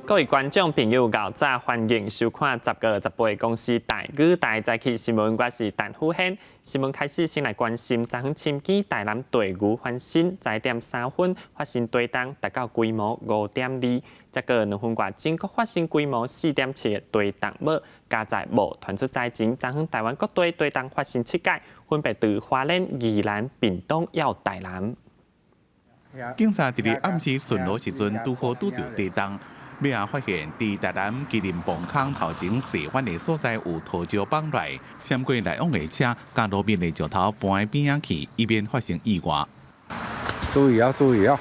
各位观众朋友，早早欢迎收看10个10倍公司大语台早起新闻，我是陈富宪。新闻开始，先来关心昨昏深基台南队伍翻新1:3分发生对档，达到规模5.2。这个2分外，整国发生规模4.7的对档末，加在无传出灾情。昨昏台湾各队对档发生7届，分别từ花莲、宜兰、屏东到台南。警察伫咧暗时巡逻时阵，拄好拄着地档。尾仔发现，伫台南吉林磅空头前示范的所在有涂胶绑来，闪过来往的车，甲路边的石头搬边仔去，以免发生意外。注意啊！注意啊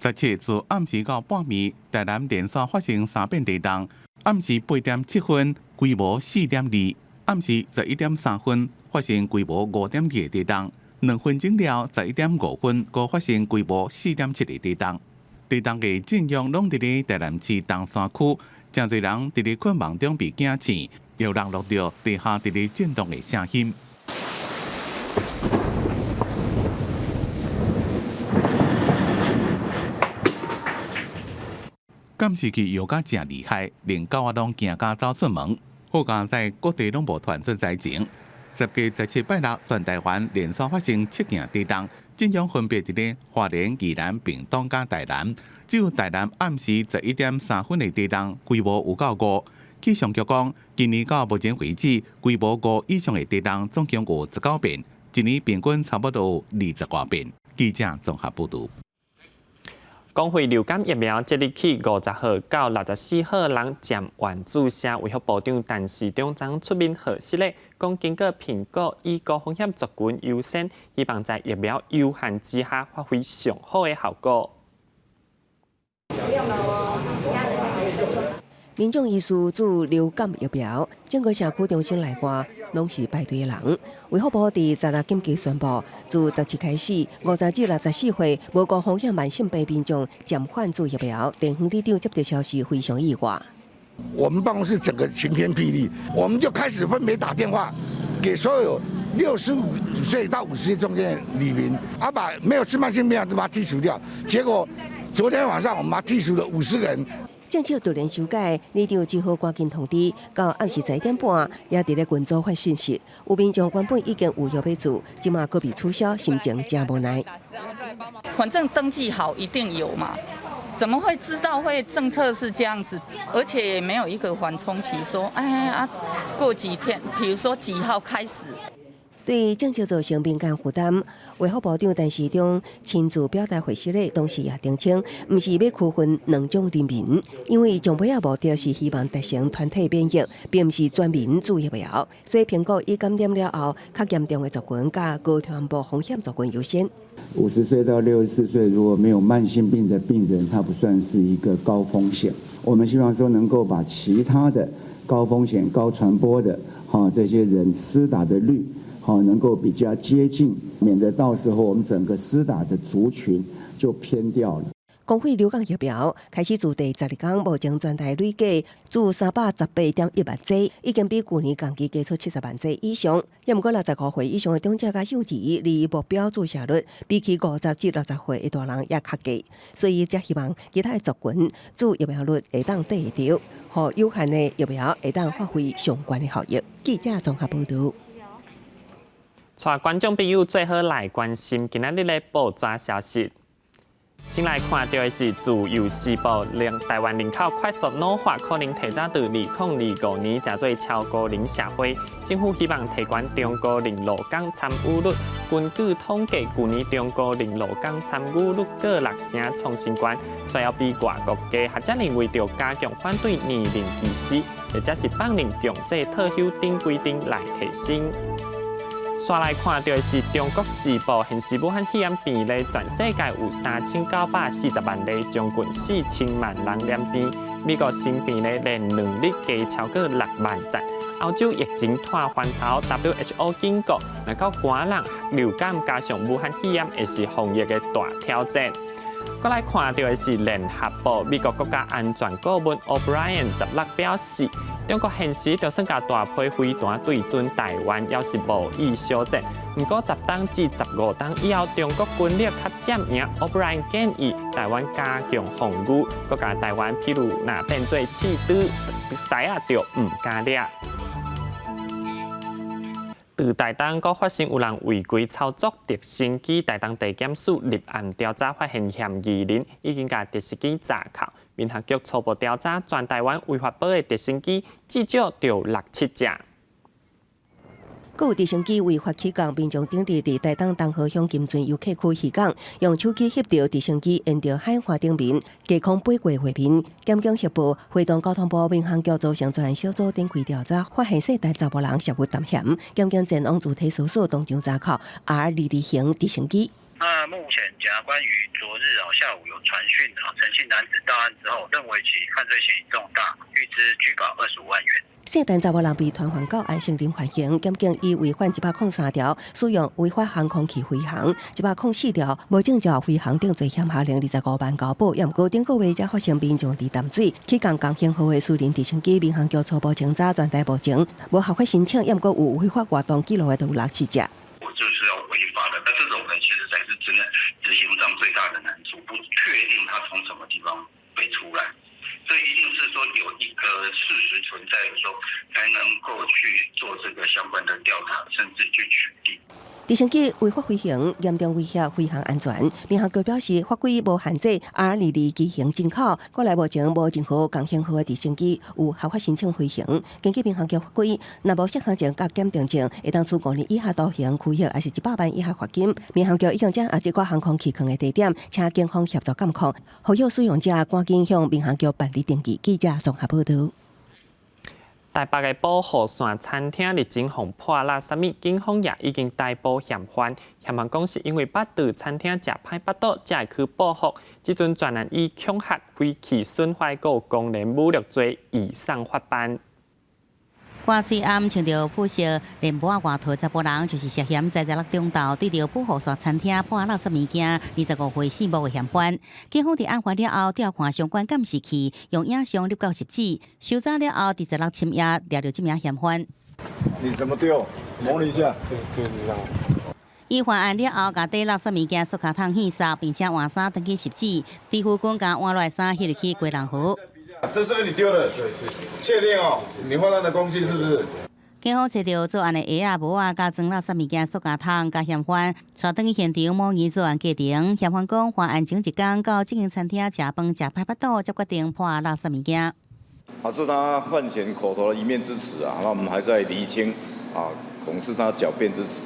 ！17自暗时到半暝，台南连续发生3遍地动，暗时8:7分，规模4.2；暗时11:3分。发生规模5.2的地动，2分钟了11:5分，又发生规模4.7的地动。地动的震央拢伫咧台南市东山区，真侪人伫咧困梦中被惊醒，有人录到地下伫咧震动的声音。监视器摇甲真厉害，连狗仔拢惊甲走出门。好在在各地拢无传出灾情。10月17、8、6，全台湾连续发生7件地动，震央分别伫咧花莲、宜兰、屏东甲台南。只有台南暗时11:3分的地动，规模有到5。气象局讲，今年到目前为止，规模5以上的地动总共有19遍，一年平均差不多有20多遍。记者综合报道。公费流感疫苗即日起50号到64号人暂缓注射，卫福部长陈时中昨出面核实咧，讲经过评估，以高风险族群优先，希望在疫苗有限之下发挥上好的效果。民众医师注流感疫苗，整个社区中心内外拢是排队的人。卫福部伫16紧急宣布，自17开始，50至64岁无高风险慢性病民众暂缓注疫苗。陈恒里长接到消息非常意外。我们办公室整个晴天霹雳，我们就开始分别打电话给所有65岁到50岁中间的里民，把没有吃慢性病的都把它剔除掉。结果昨天晚上我们把它剔除了50个人。政策突然修改，里长只好赶紧通知，到暗时11点半，也伫咧群组发信息。有民众原本已经有药要做，今嘛搁被取消，心情真无奈。反正登记好一定有嘛，怎么会知道会政策是这样子？而且也没有一个缓冲期，说过几天，比如说几号开始。对政策造成敏感负担，卫福部长陈时中亲自表达回息咧，同时也澄清，唔是要区分两种人民，因为奖杯目的是希望达成团体免疫，并唔是全民注疫苗，所以评估以感染了后较严重的族群加高传播风险族群优先。50岁到64岁如果没有慢性病的病人，他不算是一个高风险。我们希望说能够把其他的高风险、高传播的这些人施打的率。能够比较接近，免得到时候我们整个施打的族群就偏掉了。公费流感疫苗开始自第12天，目前全台累计注318.1万剂，已经比去年同期加出70万剂以上。也毋过65岁以上的长者甲幼儿，离目标注射率比起50至60岁的大人也较低，所以才希望其他的族群注疫苗率会当对得着，互有限的疫苗会当发挥相关的效益。记者综合报道。带观众朋友最好来关心今仔日的报纸消息。先来看到的是自由时报，台湾人口快速老化，可能提早到2025年才做超高龄社会。政府希望提高中高龄劳工参与率。根据统计，去年中高龄劳工参与率各6成创新高，需要比外国家学者认为着加强反对年龄歧视，或者是放任强制退休等规定来提升。刷来看到的是中国时报，现时武汉肺炎病例全世界有3940万例，将近4000万人染病。美国新病例连2日加超过6万则。欧洲疫情拖翻头 ，WHO 警告，若到寒冷、流感加上武汉肺炎，会是防疫的大挑战。再来看到的是联合报，美国国家安全顾问 O'Brien 16表示，中国现时就算甲大批飞弹对准台湾，也是无意小战。不过10天至15天以后，中国军力较占赢。O'Brien 建议台湾加强防御，佮甲台湾譬如若变做弃刀，使啊就唔敢掠。từ台东阁发生有人违规操作直升机，台东地检署立案调查，发现嫌疑人已经甲直升机砸扣。民航局初步调查，全台湾违法保的直升机至少就6-7只。有直升机违法起降，民众顶日伫台东东河乡金樽游客区起降，用手机翕到直升机沿着海岸顶面低空飞过画面。检警协报，会同交通部民航局组成专案小组展开调查，发现涉台查某人涉有谈嫌。检警前往主体搜索当场查扣 R220型直升机。那目前检察官于昨日下午有传讯陈姓男子到案之后，认为其犯罪嫌疑重大，预支具保25万元。涉单查某人被传唤到案承认缓刑，检警以违反103条使用违法航空器飞行，104条无证照飞行等罪嫌，下令25万交保。也毋过，顶个月才发生民众伫淡水起降工型号的私人直升机，民航局初步清查全台目前无合法申请，也毋过有违法活动记录的都有6-7只。我就是要违法的，那这种人其实才是真的执行上最大的难处，不确定他从什么地方飞出来。这一定是说有一个事实存在的时候，才能够去做这个相关的调查，甚至去取缔。直升机违法飞行，严重威胁飞行安全。民航局表示，法规无限制 R220机型进口，国内目前无任何工型号的直升机有合法申请飞行。根据民航局法规，若无适航证甲检定证，会当处5年以下徒刑、拘役，还是100万以下罚金。民航局已经将这个航空器坑的地点，请警方协助监控，呼吁使用者赶紧向民航局办理登记。记者综合报道。台北的保护伞餐厅日前防破烂，啥物警方也已经逮捕嫌犯。嫌犯讲是因为捌伫餐厅食歹腹肚，才会去报复。即阵专案以恐吓、毁器损坏、有公然侮辱罪移送法办。瓜翠暗穿着普色连帽外套查甫人，就是涉嫌在6中昼对着保护伞餐厅破垃圾物件，25岁姓吴的嫌犯。警方伫案发了后调看相关监视器，用影像录到实质，收查了后伫16深夜抓到这名嫌犯。你怎么丢？模拟一下。就是这样。伊犯案了后，甲底垃圾物件塑胶桶现扫，并且换衫登记实质，地府官甲换落衫迄入去归人河。这是不是你丢的？对，是。确定哦，你换他的工具是不是？警方找到作案的鞋啊、帽啊、加装垃圾物件、塑胶桶，甲嫌犯带登去现场模拟作案过程。嫌犯讲，犯案前一天到这间餐厅食饭食歹腹肚，才决定破垃圾物件。是他犯嫌口头的一面之词啊，那我们还在厘清啊，恐是他狡辩之词。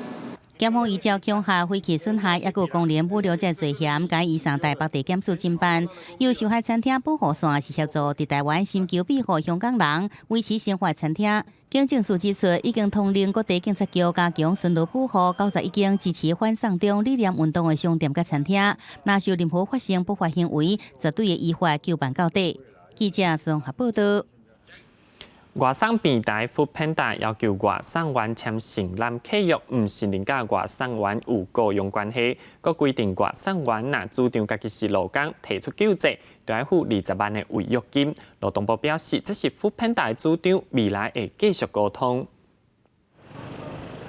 检方依照恐吓、毁器损害，也有公然侮辱罪罪嫌，甲移送台北地检署侦办。由受害餐厅保护伞是协助伫台湾寻求庇护香港人维持生活餐厅。警政署指出，已经统领各地警察局加强巡逻保护，90已经支持反送中理念运动的商店甲餐厅。若受任何发生不法行为，绝对会依法纠办到底。记者综合报道。外送平台 Foodpanda 要求外送员签承揽契约，唔是人甲外送员有雇佣关系。佮规定外送员若主张家己是劳工提出救济，就要付20万的违约金。劳动部表示，这是 Foodpanda 的主张，未来会继续沟通。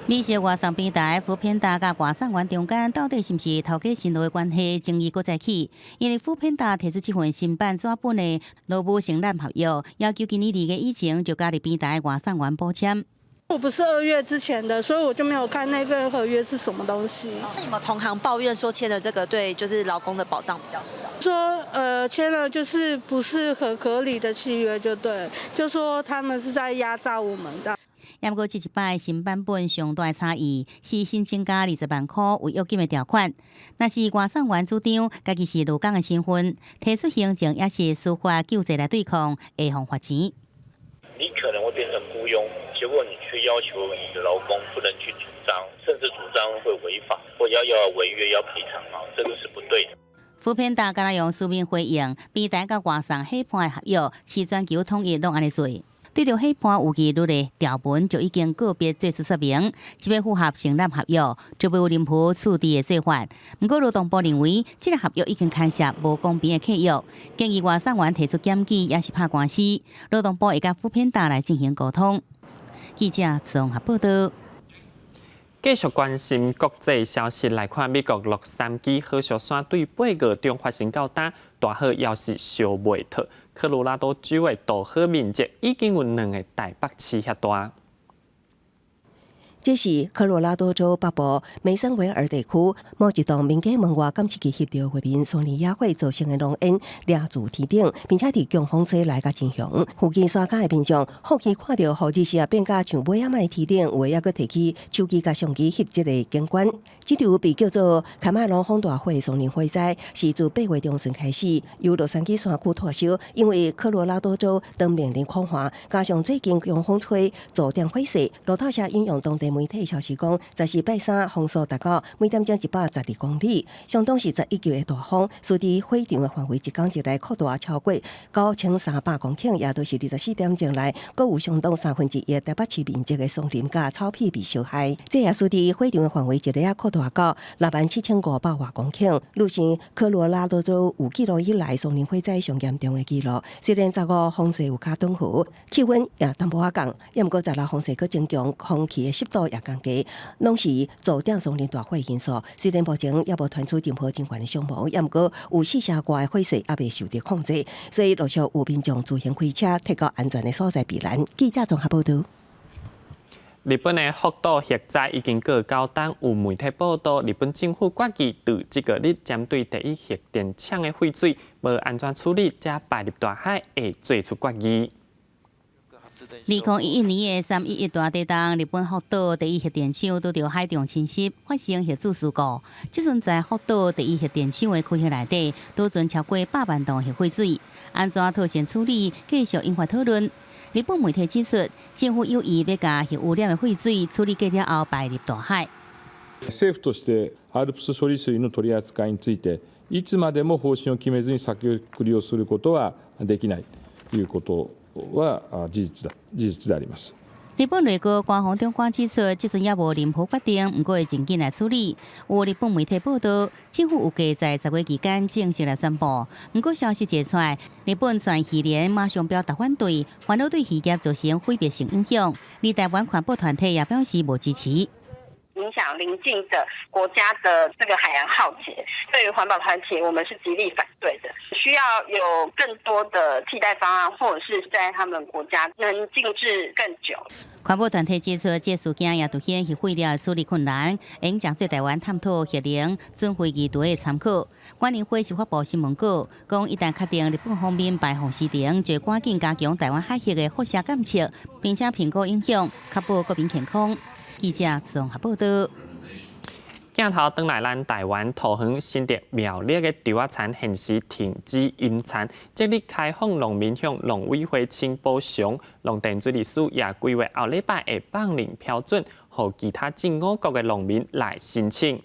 美食外送平台Foodpanda甲外送员中间到底是毋是头家信赖的关系，争议搁再起。因为Foodpanda提出这份新版纸本的劳务承揽合约，要求今年2月以前就加入平台外送员补签。我不是2月之前的，所以我就没有看那份合约是什么东西。那有没有同行抱怨说签的这个对就是劳工的保障比较少？说签了就是不是很合理的契约，就对，就说他们是在压榨我们这样。也不过这一摆新版本上大的差异是新增加20万块违约金的条款。若是外送员主张家己是劳工的身份，提出行政也是司法救济来对抗，会罚钱。你可能会变成雇佣，结果你却要求你的劳工不能去主张，甚至主张会违法，或要违约要赔偿啊，这个是不对的。Foodpanda敢若用书面回应，平台甲外送伙伴的合约是全球统一拢安尼做。对着迄盘有记录的条文，就已经个别做出说明，即要符合承揽合约，就要有任何处置的做法。不过劳动部认为，这个合约已经牵涉无公平的契约，建议外送员提出检举，也是拍官司。劳动部会甲副片达来进行沟通。记者综合报道。继续关心国际消息来看，美国洛杉矶核小山对8月中发生较大火，要是烧袂脱。科罗拉多州的大火面积已经有2个台北市遐大。这是科罗拉多州北部梅森维尔地区某一栋民间门外感测器翕到画面，松林野火造成的浓烟掠住天顶，并且伫强风吹来甲真凶。附近山脚的民众好奇看到好日时变甲像尾仔麦天顶，有还阁提起手机甲相机翕这个景观。这场被叫做卡马龙风大火的松林火灾，是自8月中旬开始由洛杉矶山区脱烧，因为科罗拉多州当面临恐慌，加上最近强风吹造成火势。路透社引用当地媒体消息讲，在礼拜三风速达到每点钟112公里，相当是11级的大风，使得火场的范围一天以来扩大超过9300公顷，也都是24点钟来，阁有相当1/3的台北市面积的松林甲草皮被烧害。这也使得火场的范围一日扩大到67500多公顷，入成科罗拉多州有记录以来松林火灾上严重的记录。虽然15风势有较暖和，气温也淡薄仔降，也毋过16风势阁增强，空气的湿度也降低，拢是造成松林大火的因素。虽然目前也无传出任何真悬的伤亡，也毋过有4成外的火势也未受到控制，所以陆续有民众自行开车摕到安全的所在避难。记者综合报道。日本的福岛核灾已经过9天，有媒体报道，日本政府决议对这个日针对第一核电厂的废水无安全处理，才排入大海，会做出决议。2011年的3.11大地震，日本福岛第一核电厂拄着海中侵袭，发生核子事故。即阵在福岛第一核电厂的区域内底，都存超过100万吨核废水，安怎妥善处理，继续引发讨论。日本媒体指出，政府有意要把核污染的废水处理过了后排入大海。政府として ALPS 処理水の取り扱いについて、いつまでも方針を決めずに先送りをすることはできないということは事実であります。日本内阁官方长官指出，即阵也无任何决定，不过会尽紧来处理。有日本媒体报道，政府有计在10月期间正式来宣布。不过消息传出来，日本全渔联马上表达反对，烦恼对渔业造成毁灭性影响。而台湾环保团体也表示无支持。影响邻近的国家的这个海洋浩劫，对于环保团体，我们是极力反对的。需要有更多的替代方案，或者是在他们国家能静置更久。环保团体指出，这事件也凸显核废料处理困难，应将对台湾探讨核能准会议图的参考。关联会是发布新闻稿，讲一旦确定日本方面排放时程，就赶紧加强台湾海峡的辐射监测，并且评估影响，确保国民健康。记者综合报道。镜头转来，咱台湾桃园新竹苗栗的稻仔田现时停止引产，即日开放农民向农委会请补偿，农田水利署也规划后礼拜会放领标准，予其他政五局的农民来申请。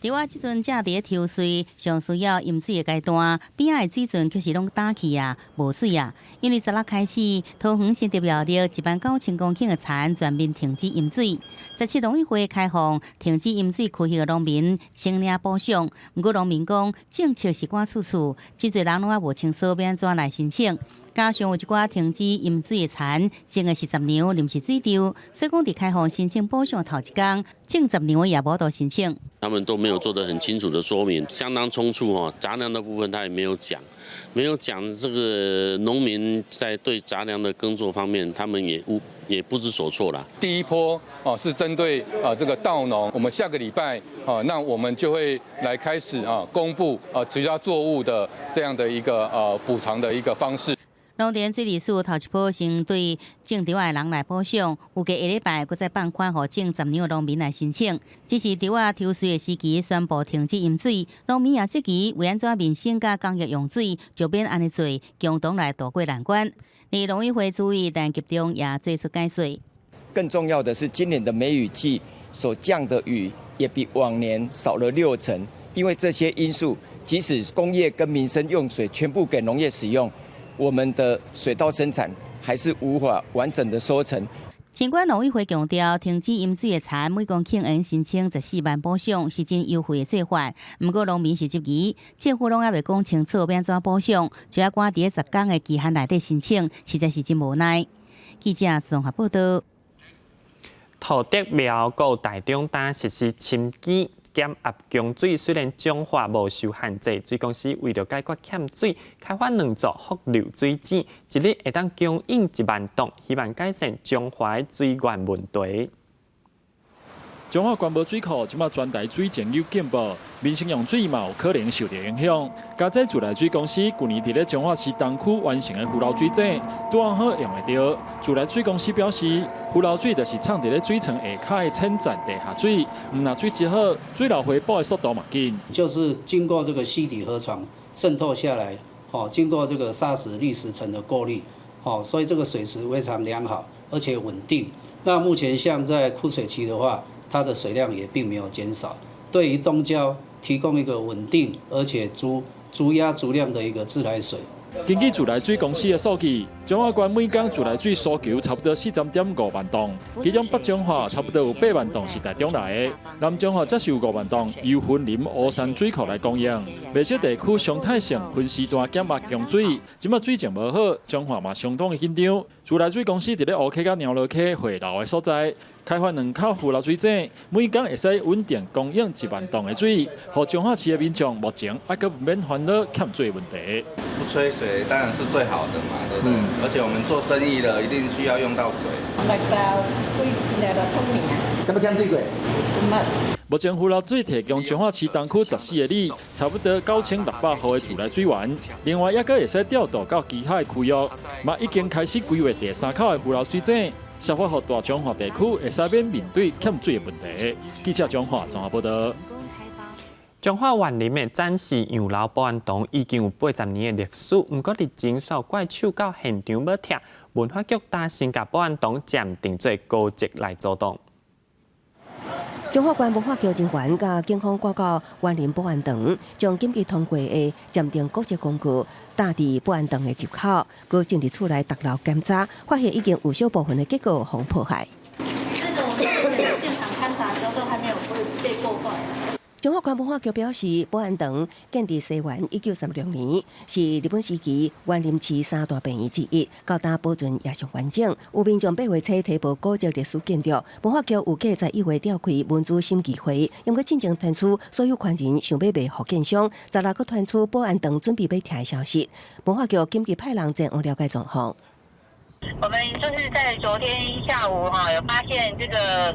伫我即阵正伫抽水，上需要饮水的阶段，边仔的水泉却是拢打去啊，无水啊。因为10日开始，桃园新竹苗栗1万9000公顷的田全面停止饮水。17农委会开放停止饮水区域的农民请领补偿，不过农民讲政策是赶处处，真侪人拢还无清楚要安怎来申请。加上有一寡停止饮水的田，种的是10年临时水稻，所以讲伫开放申请补偿头一天，种10年也无到申请。他们都没有做得很清楚的说明，相当冲突哦。杂粮的部分他也没有讲，这个农民在对杂粮的耕作方面，他们也不知所措啦。第一波是针对这个稻农，我们下个礼拜那我们就会来开始公布其他作物的这样的一个补偿的一个方式。农田水利署头一波先对种稻的人来补偿，有计下礼拜再放宽，予种10年的农民来申请。只是稻仔抽水的时期宣布停止饮水，农民也积极为安怎民生甲工业用水，就免安尼做，共同来渡过难关。而农委会主委陈吉中也做出解说。更重要的是，今年的梅雨季所降的雨也比往年少了60%，因为这些因素，即使工业跟民生用水全部给农业使用，我们的水稻生产还是无法完整的收成。尽管农委会强调停止饮水的田每公顷应申请14万补偿是真优惠的做法，不过农民是质疑政府拢还未讲清楚要怎补偿，就要赶伫10天的期限内底申请，实在是真无奈。记者综合报道。土地苗和台中等实施深基减压供水，虽然彰化无受限制，水公司为了解决欠水，开发2座复流水井，一日会当供应1万吨，希望改善彰化的水源问题。彰化关无水库，即马全台水情有进步，民生用水嘛有可能受到影响。加在自来水公司去年伫咧彰化市东区完成的浮流水井，拄好用得到。自来水公司表示，浮流水就是藏伫咧水层下骹的浅层地下水，若水质好，水流回补的速度嘛紧。就是经过这个溪底河床渗透下来，经过这个砂石砾石层的过滤，所以这个水质非常良好，而且稳定。那目前像在枯水期的话，它的水量也并没有减少，对于东郊提供一个稳定而且足压足量的一个自来水。根据自来水公司的数据，彰化县每天自来水需求差不多43.5万吨，其中北彰化差不多有8万吨是台中来的，南彰化则是有5万吨由云林乌山水库来供应。未少地区常态性分时段减压供水，即马水情无好，彰化嘛相当的紧张。自来水公司伫咧乌溪甲鸟落溪回流的所在，开发2口浮流水井，每天会使稳定供应1万吨的水，互彰化市的民众目前还阁免烦恼欠水问题。不吹水当然是最好的嘛，对不对？而且我们做生意的一定需要用到水。咁要欠水过？目前浮流水提供彰化市东区14个里，差不多9600户的自来水源，另外也阁会使调度到其他的区域，嘛已经开始规划第3口的浮流水井。消化予大彰化地区会使免面对欠水的问题。记者彰化综合报道。彰化园林的展示洋楼保安堂已经有80年的历史，不过日前受怪手到现场要拆，文化局担心甲保安堂暂定做高级来阻挡。彰化县文化局人员甲警方赶到园林保安堂，将紧急通过的鉴定国际工具搭伫保安堂的入口，佮进入厝内逐楼检查，发现已经有小部分的结构互破坏。这个我们现场勘查的时候都还没有被破坏。彰化县文化局表示，保安堂建伫西元1936年，是日本时期园林市3大病院之一，高达保存也上完整。有民众8月初提报古迹历史建筑，文化局有计在1月召开文资审议会，因过进前传出所有权人想要卖福建商，16个传出保安堂准备要拆的消息。文化局紧急派人前往了解状况。我们就是在昨天下午有发现这个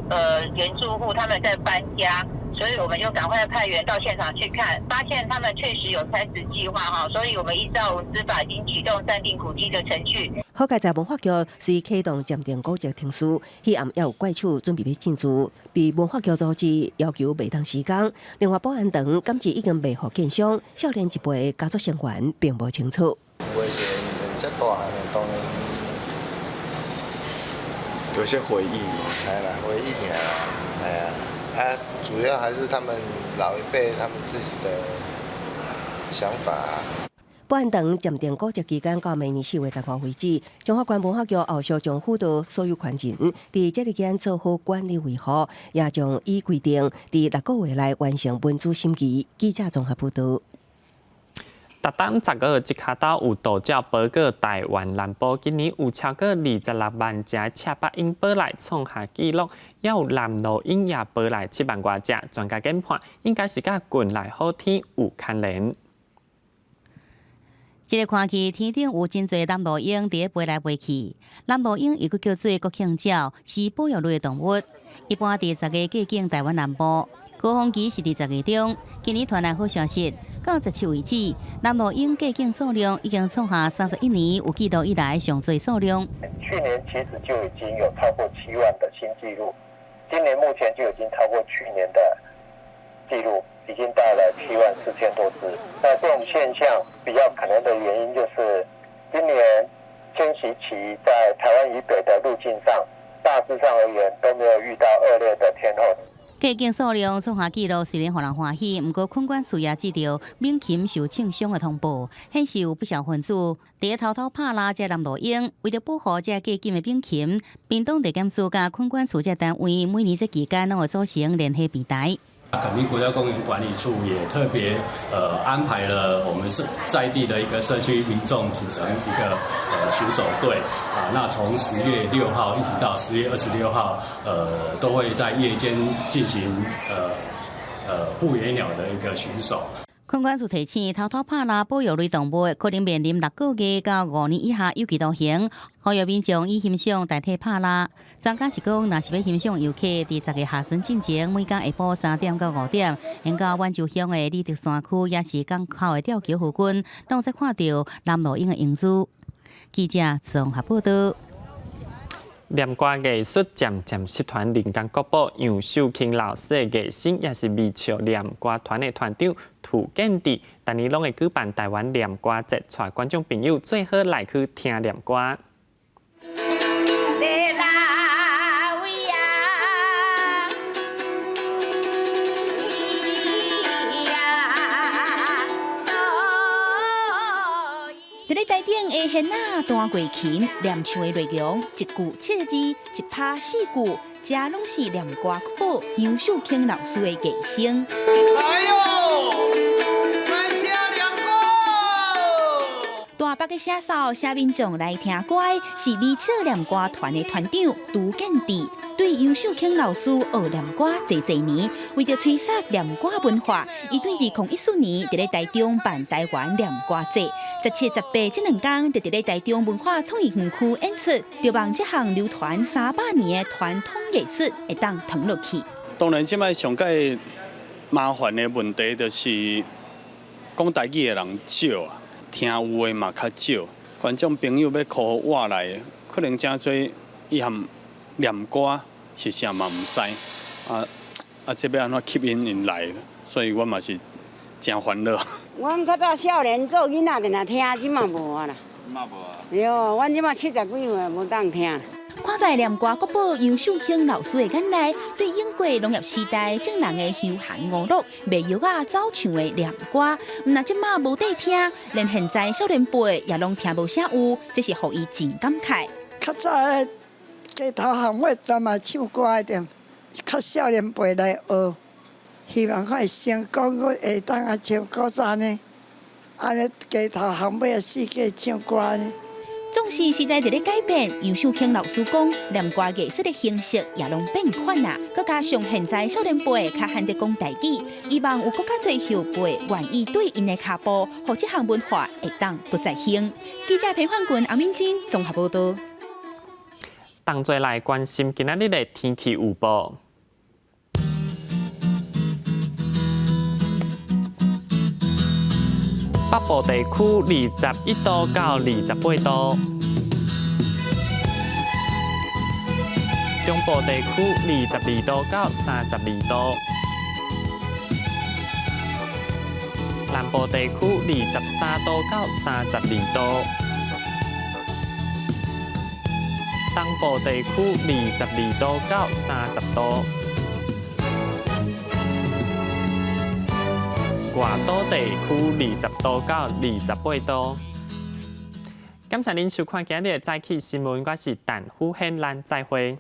原住户他们在搬家。所以我们就赶快派员到现场去看，发现他们确实有开始计划所以我们依照司法已经启动暂定古迹的程序。好在在文化局是启动鉴定古迹程序，迄暗也有怪手准备要进驻，被文化局组织要求袂当施工。另外，保安堂今次已经卖福建商，少年一辈家族成员并无清楚。有些回忆嘛，回忆主要还是他们老一辈他们自己的想法。保安堂鉴定古迹期间到明年4月15为止，彰化县文化局后续将辅导所有权人，伫这期间做好管理维护，也将依规定伫6个月内完成文资审议。记者综合报道。达当10个一卡岛有杜照报告台湾南部今年有超过26万只赤白鹰报来创下纪录，也有南路鹰也报来7万多只。专家研判应该是甲近来好天有牵连。这个看起天顶有真侪南路鹰伫飞来飞去。南路鹰又叫做国庆鸟，是保育类动物。一般伫10月过境台湾南部。高峰期是伫10月中，今年传来好消息，到17为止，南路鹰过境数量已经创下31年有记录以来上最数量。去年其实就已经有超过7万的新纪录，今年目前就已经超过去年的纪录，已经到了74000多只。那这种现象比较可能的原因就是，今年迁徙期在台湾以北的路径上，大致上而言都没有遇到恶劣的天候。加警数量创下纪录，虽然让人欢喜，不过困管处也接到免琴受轻伤的通报，显示有不少分子伫偷偷拍拉这男路英，为了保护这加警的免琴，屏东地检署甲困管处这单位每年这期间拢会组成联合比赛。垦丁国家公园管理处也特别安排了我们是在地的一个社区民众组成一个巡守队啊，那从10月6号一直到10月26号，都会在夜间进行护野鸟的一个巡守。困管处提醒，偷偷拍拉保育类动物，可能面临6个月到5年以下有期徒刑。呼吁民众以欣赏代替拍拉。专家是讲，若是要欣赏游客，伫10月下旬进前，每天下晡3点到5点，沿到湾州乡的里德山区，也是港口的吊桥附近，拢会看到南路英的影子。记者综合报道。念歌艺术渐渐集团灵感国宝杨秀卿老师的艺生，也是美笑念歌团的团长涂建志，但年拢会举办台湾念歌节，带观众朋友最好来去听念歌。伫咧台顶的弦仔弹过琴，念唱的内容一句7个字，一拍4句，这拢是念歌国宝杨秀卿老师的艺生。哎呦，来听念歌！大北的写手写民众来听歌，是美笑念歌团的团长涂建志。对杨秀卿老师学念歌侪年，为着推广念歌文化，伊对2014年伫咧台中办台湾念歌节，17、18这2天就伫咧台中文化创意园区演出，就望这项流传300年的传统艺术会当传落去。当然，即摆上界麻烦的问题就是讲台语的人少啊，听有的嘛较少，观众朋友要靠我来，可能真多伊含。念歌是啥嘛唔知，这要安怎吸引人来，所以我嘛是真烦恼。阮较早少年做囡仔，定听，即嘛无啊啦。即嘛无啊？对哦，阮即嘛70几岁，无当听。看在念歌国宝杨秀卿老师的眼内，对英国农业时代正人的休闲娱乐、卖药啊、走唱的念歌，那即马无得听，连现在少年辈也拢听无啥有，这是互伊真感慨。较早的街头巷尾专门唱歌的点，较少年辈来学，希望较会成功，我会当啊唱古早呢，安尼街头巷尾的世界唱歌呢。总是时代伫咧改变，杨秀卿老师讲，念歌艺术的形式也拢变款啊。佮加上现在少年辈较罕得讲台语，希望有更较侪后辈愿意对因的脚步，互这项文化会当搁再兴。记者裴焕群、阿敏珍综合报道。同齐来关心今仔日的天气预报。北部地区21度到28度，中部地区22度到32度，南部地区23度到32度，东部地区22度到30度。外岛地区20度到28度。感谢您收看今日的早起新闻，我是陈虎hen咱再会。